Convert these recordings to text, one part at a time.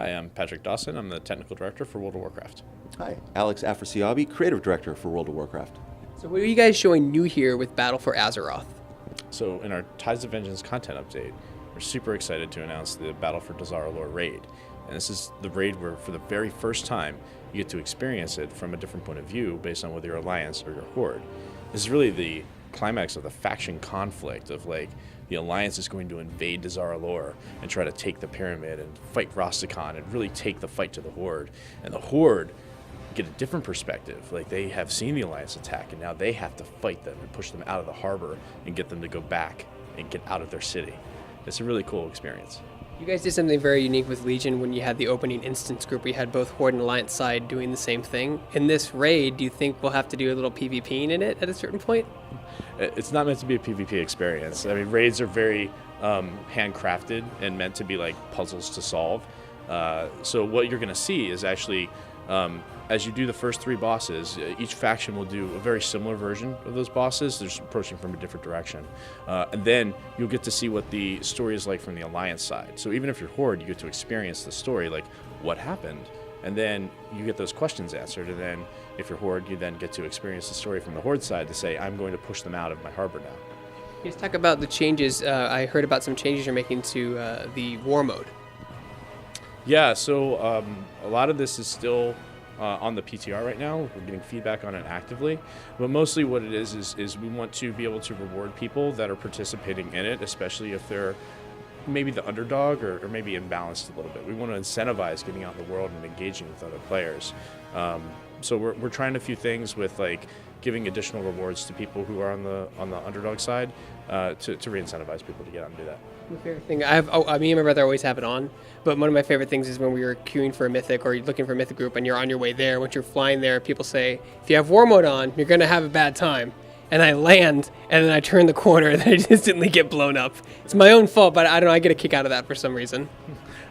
Hi, I'm Patrick Dawson. I'm the Technical Director for World of Warcraft. Hi, Alex Afrasiabi, Creative Director for World of Warcraft. So what are you guys showing new here with Battle for Azeroth? So in our Tides of Vengeance content update, we're super excited to announce the Battle for Dazar'alor raid. And this is the raid where, for the very first time, you get to experience it from a different point of view based on whether you're Alliance or your Horde. This is really the climax of the faction conflict of, like, the Alliance is going to invade Dazar'alor and try to take the pyramid and fight Rastakhan and really take the fight to the Horde. And the Horde get a different perspective. Like, they have seen the Alliance attack, and now they have to fight them and push them out of the harbor and get them to go back and get out of their city. It's a really cool experience. You guys did something very unique with Legion when you had the opening instance group where you had both Horde and Alliance side doing the same thing. In this raid, do you think we'll have to do a little PvPing in it at a certain point? It's not meant to be a PvP experience. I mean, raids are very handcrafted and meant to be like puzzles to solve. So what you're going to see is actually, as you do the first 3 bosses, each faction will do a very similar version of those bosses. They're just approaching from a different direction. And then you'll get to see what the story is like from the Alliance side. So even if you're Horde, you get to experience the story, like what happened. And then you get those questions answered. And then if you're Horde, you then get to experience the story from the Horde side to say, I'm going to push them out of my harbor now. Let's talk about the changes. I heard about some changes you're making to the Warmode. Yeah, so a lot of this is still on the PTR right now. We're getting feedback on it actively. But mostly what it is we want to be able to reward people that are participating in it, especially if they're maybe the underdog or maybe imbalanced a little bit. We want to incentivize getting out in the world and engaging with other players. So we're trying a few things with, like, giving additional rewards to people who are on the underdog side to re-incentivize people to get out and do that. My favorite thing, me and my brother always have it on, but one of my favorite things is when we were queuing for a mythic or you're looking for a mythic group and you're on your way there. Once you're flying there, people say, if you have war mode on, you're going to have a bad time. And I land, and then I turn the corner, and then I instantly get blown up. It's my own fault, but I don't know, I get a kick out of that for some reason.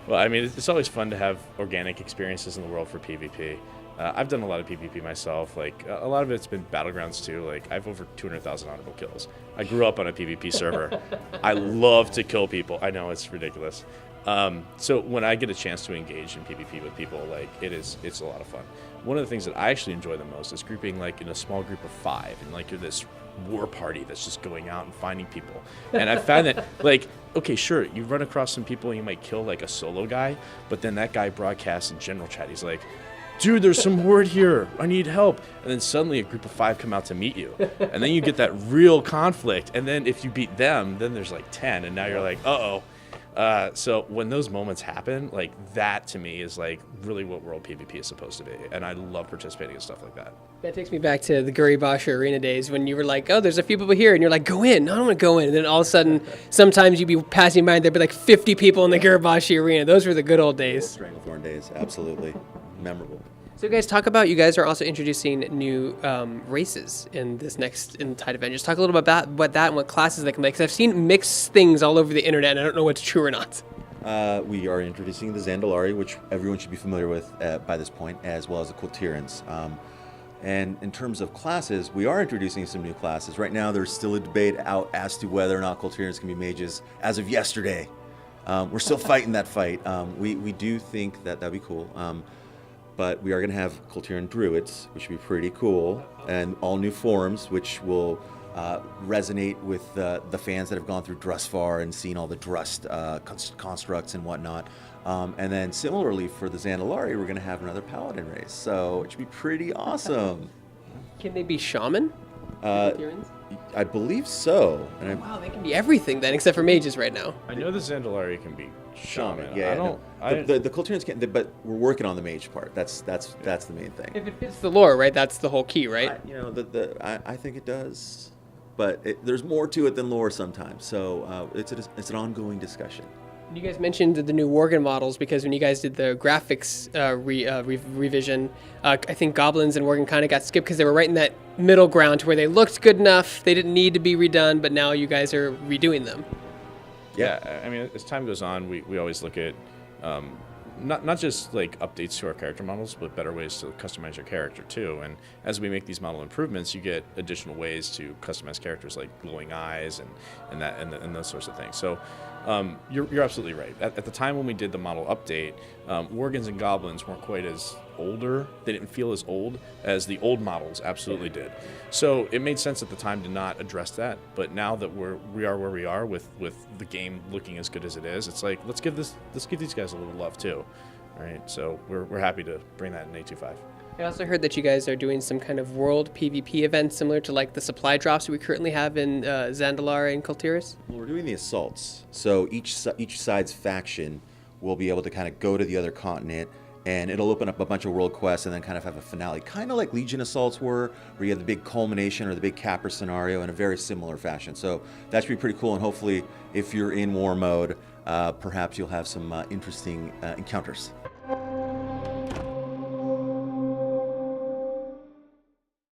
Well, I mean, it's always fun to have organic experiences in the world for PvP. I've done a lot of PvP myself. Like, a lot of it's been Battlegrounds too. Like, I have over 200,000 honorable kills. I grew up on a PvP server. I love to kill people. I know, it's ridiculous. So when I get a chance to engage in PvP with people, like, it's a lot of fun. One of the things that I actually enjoy the most is grouping, like, in a small group of 5, and, like, you're this war party that's just going out and finding people. And I found that, like, okay, sure, you run across some people and you might kill, like, a solo guy, but then that guy broadcasts in general chat. He's like, dude, there's some horde here. I need help. And then suddenly a group of 5 come out to meet you. And then you get that real conflict. And then if you beat them, then there's like 10. And now you're like, uh-oh. So when those moments happen, like, that to me is, like, really what World PvP is supposed to be. And I love participating in stuff like that. That takes me back to the Guribasha Arena days when you were like, oh, there's a few people here. And you're like, go in. No, I don't want to go in. And then all of a sudden, sometimes you'd be passing by and there'd be like 50 people in the Guribasha Arena. Those were the good old days. Stranglethorn days, absolutely. Memorable. So guys, talk about, you guys are also introducing new races in this next Tide event. Just talk a little bit about what that and what classes they can make. Because I've seen mixed things all over the internet and I don't know what's true or not. We are introducing the Zandalari, which everyone should be familiar with by this point, as well as the Kultirans. And in terms of classes, we are introducing some new classes. Right now, there's still a debate out as to whether or not Kultirans can be mages as of yesterday. We're still fighting that fight. We do think that that'd be cool. But we are going to have Kultiran Druids, which would be pretty cool, and all new forms, which will resonate with the fans that have gone through Drustvar and seen all the Drust constructs and whatnot. And then similarly for the Zandalari, we're going to have another Paladin race, so it should be pretty awesome. Can they be shaman? I believe so. And wow, they can be everything then, except for mages right now. I know the Zandalari can be shaman. Yeah, the Kultirans can't, but we're working on the mage part. That's the main thing. If it fits the lore, right? That's the whole key, right? I think it does, but there's more to it than lore sometimes. So it's an ongoing discussion. You guys mentioned the new Worgen models because when you guys did the graphics revision, I think Goblins and Worgen kind of got skipped because they were right in that middle ground to where they looked good enough. They didn't need to be redone, but now you guys are redoing them. Yeah, I mean, as time goes on, we always look at not just like updates to our character models, but better ways to customize your character too. And as we make these model improvements, you get additional ways to customize characters like glowing eyes and those sorts of things. So you're absolutely right. At the time when we did the model update, Worgens and Goblins weren't quite as older. They didn't feel as old as the old models absolutely did. So it made sense at the time to not address that. But now that we are where we are with the game looking as good as it is, it's like let's give these guys a little love too. All right. So we're happy to bring that in 8.2.5. I also heard that you guys are doing some kind of world PvP event similar to like the supply drops we currently have in Zandalari and Kultiris. Well, we're doing the assaults. So each side's faction will be able to kind of go to the other continent, and it'll open up a bunch of world quests and then kind of have a finale, kind of like Legion assaults were, where you have the big culmination or the big capper scenario in a very similar fashion. So that should be pretty cool, and hopefully if you're in war mode, perhaps you'll have some interesting encounters.